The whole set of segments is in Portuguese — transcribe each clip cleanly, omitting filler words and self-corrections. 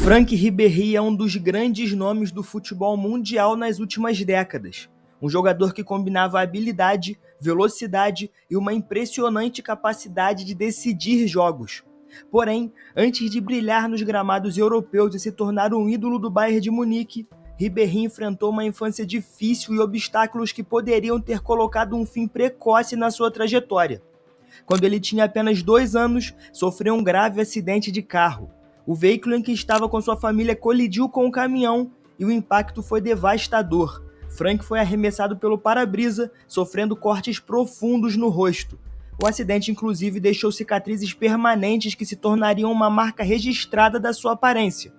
Franck Ribéry é um dos grandes nomes do futebol mundial nas últimas décadas. Um jogador que combinava habilidade, velocidade e uma impressionante capacidade de decidir jogos. Porém, antes de brilhar nos gramados europeus e se tornar um ídolo do Bayern de Munique, Ribéry enfrentou uma infância difícil e obstáculos que poderiam ter colocado um fim precoce na sua trajetória. Quando ele tinha apenas 2 anos, sofreu um grave acidente de carro. O veículo em que estava com sua família colidiu com um caminhão e o impacto foi devastador. Franck foi arremessado pelo para-brisa, sofrendo cortes profundos no rosto. O acidente, inclusive, deixou cicatrizes permanentes que se tornariam uma marca registrada da sua aparência.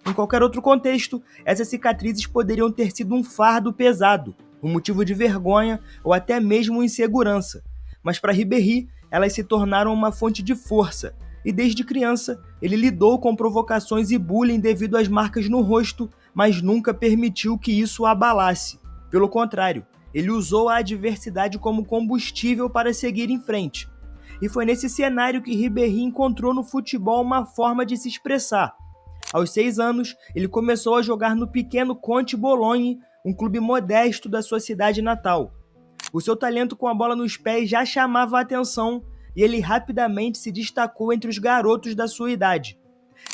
Em qualquer outro contexto, essas cicatrizes poderiam ter sido um fardo pesado, um motivo de vergonha ou até mesmo insegurança. Mas para Ribéry, elas se tornaram uma fonte de força, e desde criança ele lidou com provocações e bullying devido às marcas no rosto, mas nunca permitiu que isso o abalasse. Pelo contrário, ele usou a adversidade como combustível para seguir em frente. E foi nesse cenário que Ribéry encontrou no futebol uma forma de se expressar. Aos 6 anos, ele começou a jogar no pequeno Conte Bologne, um clube modesto da sua cidade natal. O seu talento com a bola nos pés já chamava a atenção e ele rapidamente se destacou entre os garotos da sua idade.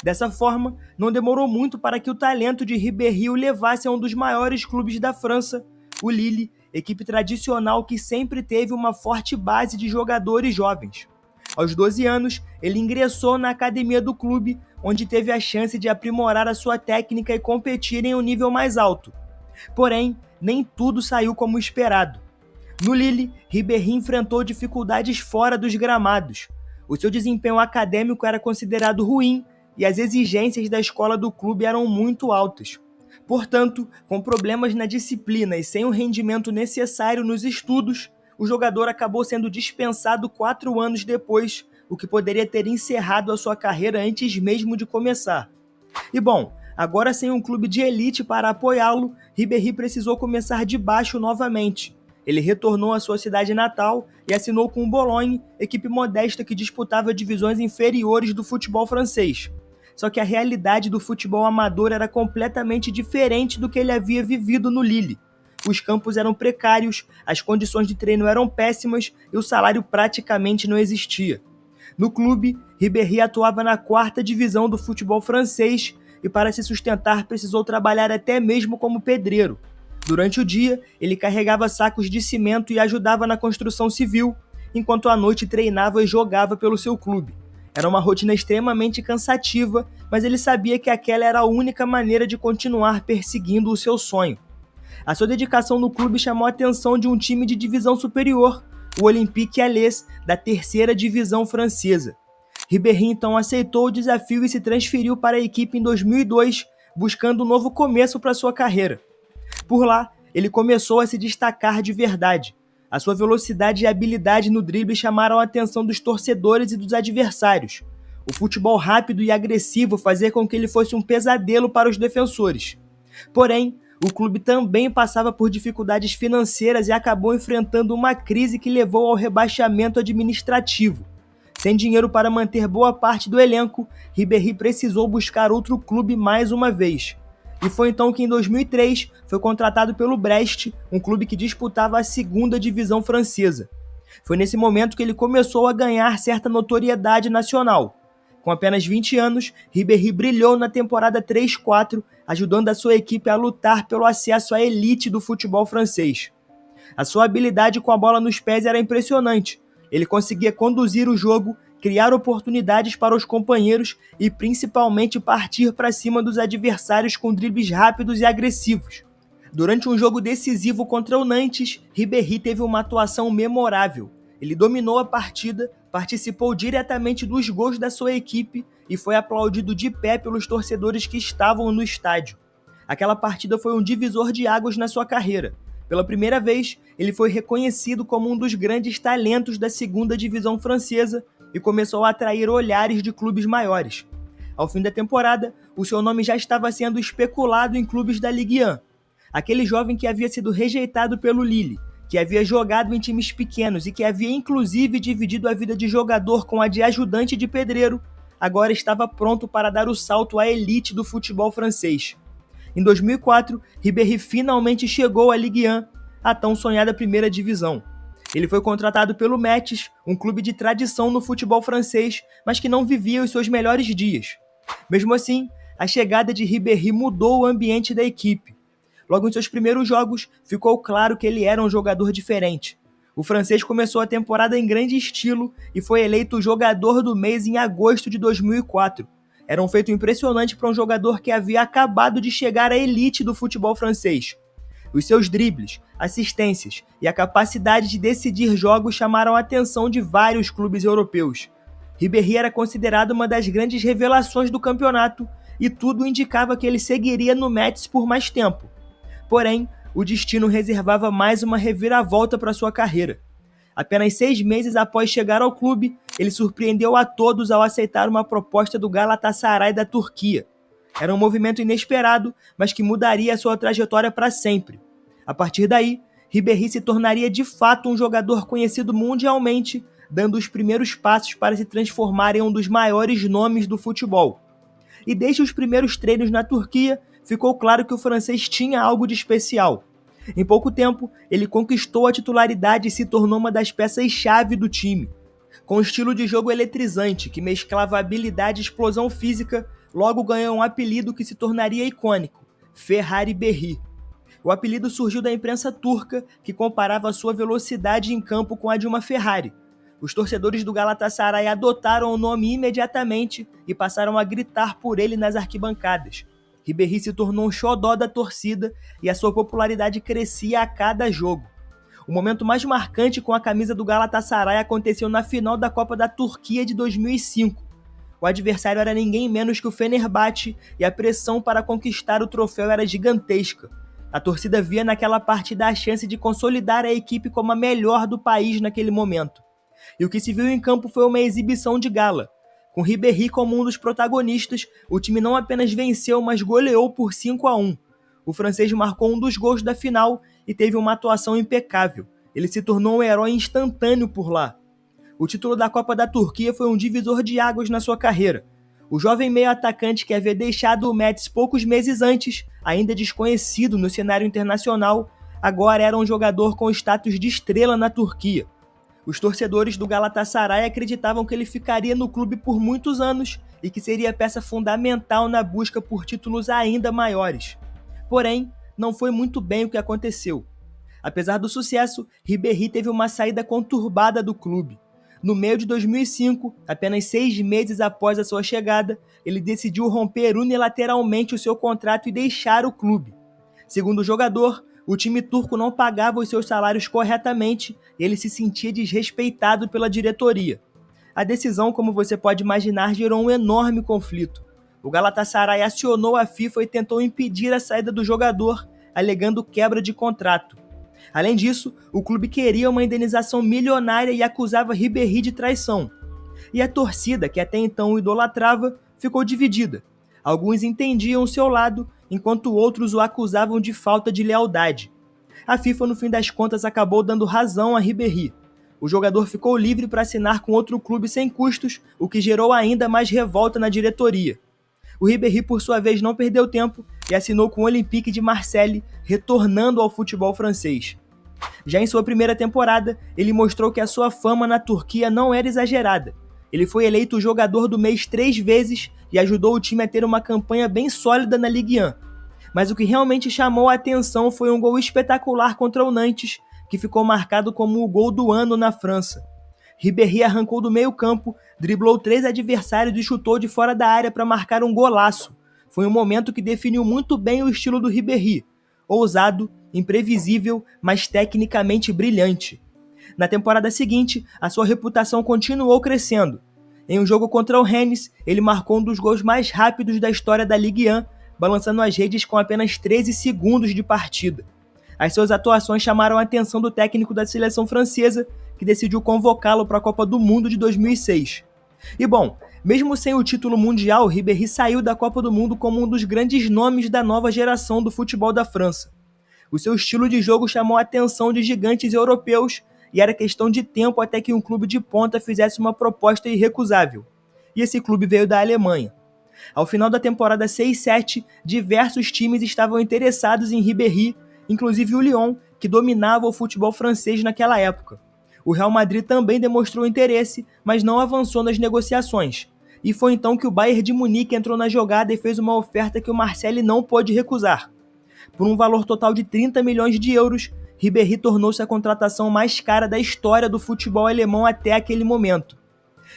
Dessa forma, não demorou muito para que o talento de Ribéry o levasse a um dos maiores clubes da França, o Lille, equipe tradicional que sempre teve uma forte base de jogadores jovens. Aos 12 anos, ele ingressou na academia do clube, onde teve a chance de aprimorar a sua técnica e competir em um nível mais alto. Porém, nem tudo saiu como esperado. No Lille, Ribéry enfrentou dificuldades fora dos gramados. O seu desempenho acadêmico era considerado ruim e as exigências da escola do clube eram muito altas. Portanto, com problemas na disciplina e sem o rendimento necessário nos estudos, o jogador acabou sendo dispensado 4 anos depois, o que poderia ter encerrado a sua carreira antes mesmo de começar. E bom, agora sem um clube de elite para apoiá-lo, Ribéry precisou começar de baixo novamente. Ele retornou à sua cidade natal e assinou com o Bologne, equipe modesta que disputava divisões inferiores do futebol francês. Só que a realidade do futebol amador era completamente diferente do que ele havia vivido no Lille. Os campos eram precários, as condições de treino eram péssimas e o salário praticamente não existia. No clube, Ribéry atuava na 4ª divisão do futebol francês e para se sustentar precisou trabalhar até mesmo como pedreiro. Durante o dia, ele carregava sacos de cimento e ajudava na construção civil, enquanto à noite treinava e jogava pelo seu clube. Era uma rotina extremamente cansativa, mas ele sabia que aquela era a única maneira de continuar perseguindo o seu sonho. A sua dedicação no clube chamou a atenção de um time de divisão superior, o Olympique Lyonnais, da 3ª divisão francesa. Ribéry então aceitou o desafio e se transferiu para a equipe em 2002, buscando um novo começo para sua carreira. Por lá, ele começou a se destacar de verdade. A sua velocidade e habilidade no drible chamaram a atenção dos torcedores e dos adversários. O futebol rápido e agressivo fazia com que ele fosse um pesadelo para os defensores. Porém, o clube também passava por dificuldades financeiras e acabou enfrentando uma crise que levou ao rebaixamento administrativo. Sem dinheiro para manter boa parte do elenco, Ribéry precisou buscar outro clube mais uma vez. E foi então que em 2003 foi contratado pelo Brest, um clube que disputava a 2ª divisão francesa. Foi nesse momento que ele começou a ganhar certa notoriedade nacional. Com apenas 20 anos, Ribéry brilhou na temporada 3-4, ajudando a sua equipe a lutar pelo acesso à elite do futebol francês. A sua habilidade com a bola nos pés era impressionante. Ele conseguia conduzir o jogo, criar oportunidades para os companheiros e principalmente partir para cima dos adversários com dribles rápidos e agressivos. Durante um jogo decisivo contra o Nantes, Ribéry teve uma atuação memorável. Ele dominou a partida, participou diretamente dos gols da sua equipe e foi aplaudido de pé pelos torcedores que estavam no estádio. Aquela partida foi um divisor de águas na sua carreira. Pela primeira vez, ele foi reconhecido como um dos grandes talentos da 2ª divisão francesa e começou a atrair olhares de clubes maiores. Ao fim da temporada, o seu nome já estava sendo especulado em clubes da Ligue 1. Aquele jovem que havia sido rejeitado pelo Lille, que havia jogado em times pequenos e que havia inclusive dividido a vida de jogador com a de ajudante de pedreiro, agora estava pronto para dar o salto à elite do futebol francês. Em 2004, Ribéry finalmente chegou à Ligue 1, a tão sonhada primeira divisão. Ele foi contratado pelo Metz, um clube de tradição no futebol francês, mas que não vivia os seus melhores dias. Mesmo assim, a chegada de Ribéry mudou o ambiente da equipe. Logo em seus primeiros jogos, ficou claro que ele era um jogador diferente. O francês começou a temporada em grande estilo e foi eleito o jogador do mês em agosto de 2004. Era um feito impressionante para um jogador que havia acabado de chegar à elite do futebol francês. Os seus dribles, assistências e a capacidade de decidir jogos chamaram a atenção de vários clubes europeus. Ribéry era considerado uma das grandes revelações do campeonato e tudo indicava que ele seguiria no Metz por mais tempo. Porém, o destino reservava mais uma reviravolta para sua carreira. Apenas 6 meses após chegar ao clube, ele surpreendeu a todos ao aceitar uma proposta do Galatasaray da Turquia. Era um movimento inesperado, mas que mudaria a sua trajetória para sempre. A partir daí, Ribéry se tornaria de fato um jogador conhecido mundialmente, dando os primeiros passos para se transformar em um dos maiores nomes do futebol. E desde os primeiros treinos na Turquia, ficou claro que o francês tinha algo de especial. Em pouco tempo, ele conquistou a titularidade e se tornou uma das peças-chave do time. Com um estilo de jogo eletrizante, que mesclava habilidade e explosão física, logo ganhou um apelido que se tornaria icônico, Ferrari Berry. O apelido surgiu da imprensa turca, que comparava a sua velocidade em campo com a de uma Ferrari. Os torcedores do Galatasaray adotaram o nome imediatamente e passaram a gritar por ele nas arquibancadas. Ribéry se tornou um xodó da torcida e a sua popularidade crescia a cada jogo. O momento mais marcante com a camisa do Galatasaray aconteceu na final da Copa da Turquia de 2005. O adversário era ninguém menos que o Fenerbahçe e a pressão para conquistar o troféu era gigantesca. A torcida via naquela partida a chance de consolidar a equipe como a melhor do país naquele momento. E o que se viu em campo foi uma exibição de gala. Com Ribéry como um dos protagonistas, o time não apenas venceu, mas goleou por 5-1. O francês marcou um dos gols da final e teve uma atuação impecável. Ele se tornou um herói instantâneo por lá. O título da Copa da Turquia foi um divisor de águas na sua carreira. O jovem meio-atacante que havia deixado o Metz poucos meses antes, ainda desconhecido no cenário internacional, agora era um jogador com status de estrela na Turquia. Os torcedores do Galatasaray acreditavam que ele ficaria no clube por muitos anos e que seria peça fundamental na busca por títulos ainda maiores. Porém, não foi muito bem o que aconteceu. Apesar do sucesso, Ribéry teve uma saída conturbada do clube. No meio de 2005, apenas 6 meses após a sua chegada, ele decidiu romper unilateralmente o seu contrato e deixar o clube. Segundo o jogador, o time turco não pagava os seus salários corretamente e ele se sentia desrespeitado pela diretoria. A decisão, como você pode imaginar, gerou um enorme conflito. O Galatasaray acionou a FIFA e tentou impedir a saída do jogador, alegando quebra de contrato. Além disso, o clube queria uma indenização milionária e acusava Ribéry de traição. E a torcida, que até então o idolatrava, ficou dividida. Alguns entendiam o seu lado, enquanto outros o acusavam de falta de lealdade. A FIFA, no fim das contas, acabou dando razão a Ribéry. O jogador ficou livre para assinar com outro clube sem custos, o que gerou ainda mais revolta na diretoria. O Ribéry, por sua vez, não perdeu tempo e assinou com o Olympique de Marseille, retornando ao futebol francês. Já em sua primeira temporada, ele mostrou que a sua fama na Turquia não era exagerada. Ele foi eleito o jogador do mês 3 vezes e ajudou o time a ter uma campanha bem sólida na Ligue 1. Mas o que realmente chamou a atenção foi um gol espetacular contra o Nantes, que ficou marcado como o gol do ano na França. Ribéry arrancou do meio campo, driblou 3 adversários e chutou de fora da área para marcar um golaço. Foi um momento que definiu muito bem o estilo do Ribéry. Ousado, imprevisível, mas tecnicamente brilhante. Na temporada seguinte, a sua reputação continuou crescendo. Em um jogo contra o Rennes, ele marcou um dos gols mais rápidos da história da Ligue 1, balançando as redes com apenas 13 segundos de partida. As suas atuações chamaram a atenção do técnico da seleção francesa, que decidiu convocá-lo para a Copa do Mundo de 2006. E bom, mesmo sem o título mundial, Ribéry saiu da Copa do Mundo como um dos grandes nomes da nova geração do futebol da França. O seu estilo de jogo chamou a atenção de gigantes europeus e era questão de tempo até que um clube de ponta fizesse uma proposta irrecusável. e esse clube veio da Alemanha. Ao final da temporada 6-7, diversos times estavam interessados em Ribéry, inclusive o Lyon, que dominava o futebol francês naquela época. O Real Madrid também demonstrou interesse, mas não avançou nas negociações. E foi então que o Bayern de Munique entrou na jogada e fez uma oferta que o Marseille não pôde recusar. Por um valor total de 30 milhões de euros, Ribéry tornou-se a contratação mais cara da história do futebol alemão até aquele momento.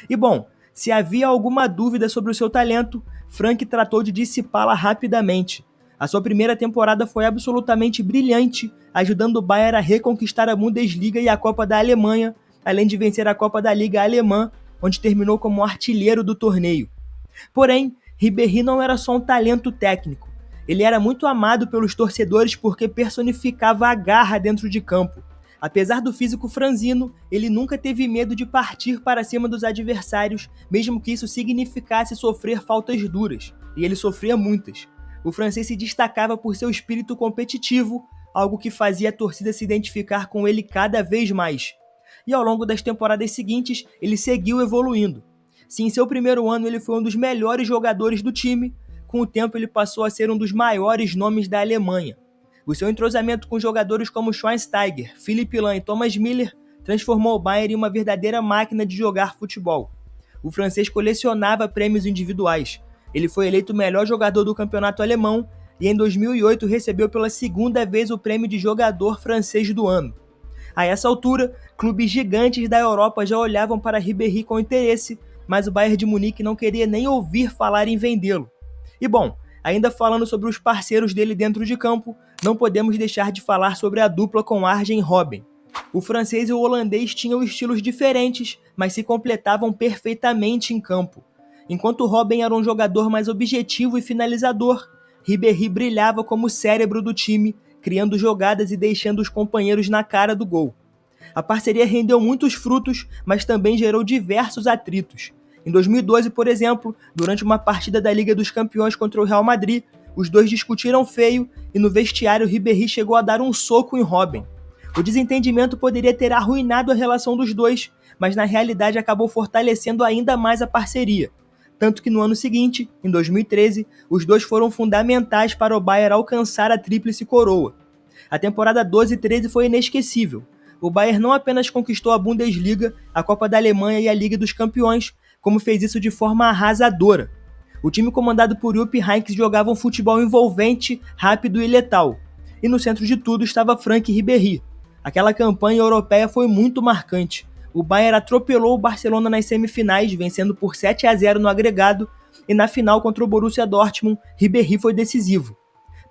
E bom, se havia alguma dúvida sobre o seu talento, Frank tratou de dissipá-la rapidamente. A sua primeira temporada foi absolutamente brilhante, ajudando o Bayern a reconquistar a Bundesliga e a Copa da Alemanha, além de vencer a Copa da Liga Alemã, onde terminou como artilheiro do torneio. Porém, Ribéry não era só um talento técnico. Ele era muito amado pelos torcedores porque personificava a garra dentro de campo. Apesar do físico franzino, ele nunca teve medo de partir para cima dos adversários, mesmo que isso significasse sofrer faltas duras, e ele sofria muitas. O francês se destacava por seu espírito competitivo, algo que fazia a torcida se identificar com ele cada vez mais. E ao longo das temporadas seguintes, ele seguiu evoluindo. Se em seu primeiro ano ele foi um dos melhores jogadores do time, com o tempo ele passou a ser um dos maiores nomes da Alemanha. O seu entrosamento com jogadores como Schweinsteiger, Philipp Lahm e Thomas Müller transformou o Bayern em uma verdadeira máquina de jogar futebol. O francês colecionava prêmios individuais. Ele foi eleito o melhor jogador do campeonato alemão e em 2008 recebeu pela segunda vez o prêmio de jogador francês do ano. A essa altura, clubes gigantes da Europa já olhavam para Ribéry com interesse, mas o Bayern de Munique não queria nem ouvir falar em vendê-lo. E bom, ainda falando sobre os parceiros dele dentro de campo, não podemos deixar de falar sobre a dupla com Arjen Robben. O francês e o holandês tinham estilos diferentes, mas se completavam perfeitamente em campo. Enquanto Robben era um jogador mais objetivo e finalizador, Ribéry brilhava como cérebro do time, criando jogadas e deixando os companheiros na cara do gol. A parceria rendeu muitos frutos, mas também gerou diversos atritos. Em 2012, por exemplo, durante uma partida da Liga dos Campeões contra o Real Madrid, os dois discutiram feio e no vestiário Ribéry chegou a dar um soco em Robben. O desentendimento poderia ter arruinado a relação dos dois, mas na realidade acabou fortalecendo ainda mais a parceria. Tanto que no ano seguinte, em 2013, os dois foram fundamentais para o Bayern alcançar a tríplice coroa. A temporada 12-13 foi inesquecível. O Bayern não apenas conquistou a Bundesliga, a Copa da Alemanha e a Liga dos Campeões, como fez isso de forma arrasadora. O time comandado por Jupp Heynckes jogava um futebol envolvente, rápido e letal. E no centro de tudo estava Franck Ribéry. Aquela campanha europeia foi muito marcante. O Bayern atropelou o Barcelona nas semifinais, vencendo por 7-0 no agregado, e na final contra o Borussia Dortmund, Ribéry foi decisivo.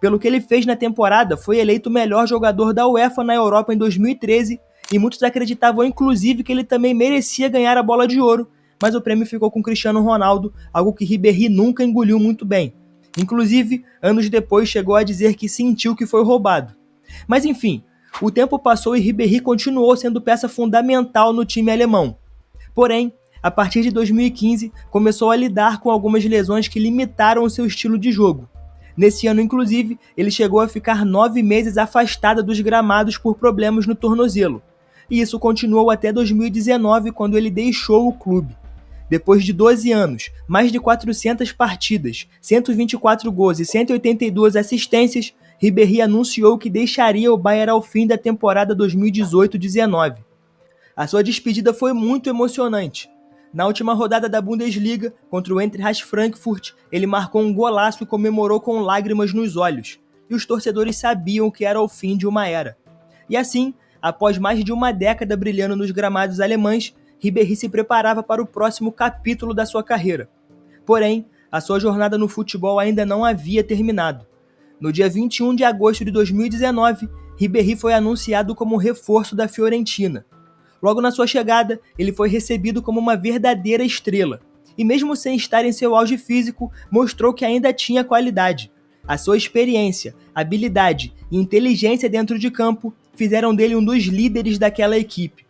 Pelo que ele fez na temporada, foi eleito o melhor jogador da UEFA na Europa em 2013, e muitos acreditavam inclusive que ele também merecia ganhar a Bola de Ouro, mas o prêmio ficou com Cristiano Ronaldo, algo que Ribéry nunca engoliu muito bem. Inclusive, anos depois chegou a dizer que sentiu que foi roubado. Mas enfim, o tempo passou e Ribéry continuou sendo peça fundamental no time alemão. Porém, a partir de 2015, começou a lidar com algumas lesões que limitaram o seu estilo de jogo. Nesse ano, inclusive, ele chegou a ficar 9 meses afastado dos gramados por problemas no tornozelo. E isso continuou até 2019, quando ele deixou o clube. Depois de 12 anos, mais de 400 partidas, 124 gols e 182 assistências, Ribéry anunciou que deixaria o Bayern ao fim da temporada 2018-19. A sua despedida foi muito emocionante. Na última rodada da Bundesliga, contra o Eintracht Frankfurt, ele marcou um golaço e comemorou com lágrimas nos olhos. E os torcedores sabiam que era o fim de uma era. E assim, após mais de uma década brilhando nos gramados alemães, Ribéry se preparava para o próximo capítulo da sua carreira. Porém, a sua jornada no futebol ainda não havia terminado. No dia 21 de agosto de 2019, Ribéry foi anunciado como reforço da Fiorentina. Logo na sua chegada, ele foi recebido como uma verdadeira estrela. E mesmo sem estar em seu auge físico, mostrou que ainda tinha qualidade. A sua experiência, habilidade e inteligência dentro de campo fizeram dele um dos líderes daquela equipe.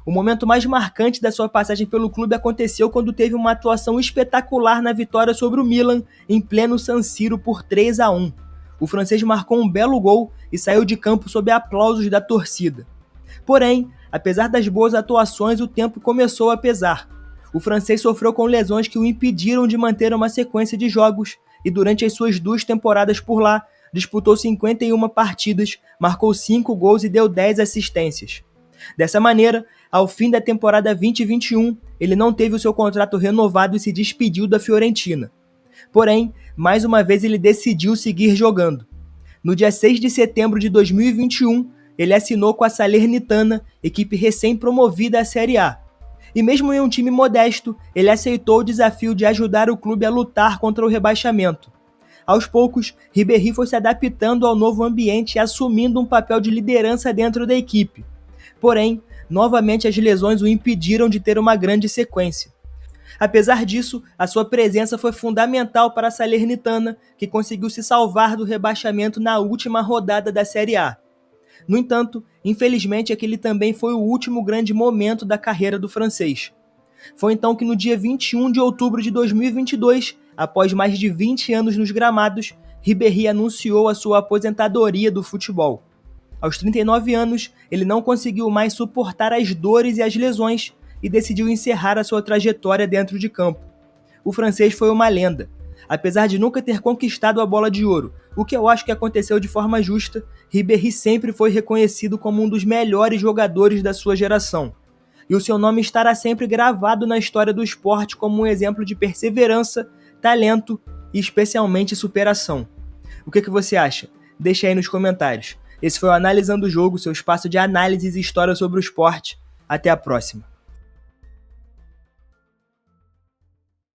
O momento mais marcante da sua passagem pelo clube aconteceu quando teve uma atuação espetacular na vitória sobre o Milan, em pleno San Siro por 3-1. O francês marcou um belo gol e saiu de campo sob aplausos da torcida. Porém, apesar das boas atuações, o tempo começou a pesar. O francês sofreu com lesões que o impediram de manter uma sequência de jogos e durante as suas 2 temporadas por lá, disputou 51 partidas, marcou 5 gols e deu 10 assistências. Dessa maneira, ao fim da temporada 2021, ele não teve o seu contrato renovado e se despediu da Fiorentina. Porém, mais uma vez ele decidiu seguir jogando. No dia 6 de setembro de 2021, ele assinou com a Salernitana, equipe recém-promovida à Série A. E mesmo em um time modesto, ele aceitou o desafio de ajudar o clube a lutar contra o rebaixamento. Aos poucos, Ribéry foi se adaptando ao novo ambiente e assumindo um papel de liderança dentro da equipe. Porém, novamente as lesões o impediram de ter uma grande sequência. Apesar disso, a sua presença foi fundamental para a Salernitana, que conseguiu se salvar do rebaixamento na última rodada da Série A. No entanto, infelizmente aquele também foi o último grande momento da carreira do francês. Foi então que no dia 21 de outubro de 2022, após mais de 20 anos nos gramados, Ribéry anunciou a sua aposentadoria do futebol. Aos 39 anos, ele não conseguiu mais suportar as dores e as lesões e decidiu encerrar a sua trajetória dentro de campo. O francês foi uma lenda. Apesar de nunca ter conquistado a bola de ouro, o que eu acho que aconteceu de forma justa, Ribéry sempre foi reconhecido como um dos melhores jogadores da sua geração. E o seu nome estará sempre gravado na história do esporte como um exemplo de perseverança, talento e especialmente superação. O que você acha? Deixa aí nos comentários. Esse foi o Analisando o Jogo, seu espaço de análises e história sobre o esporte. Até a próxima.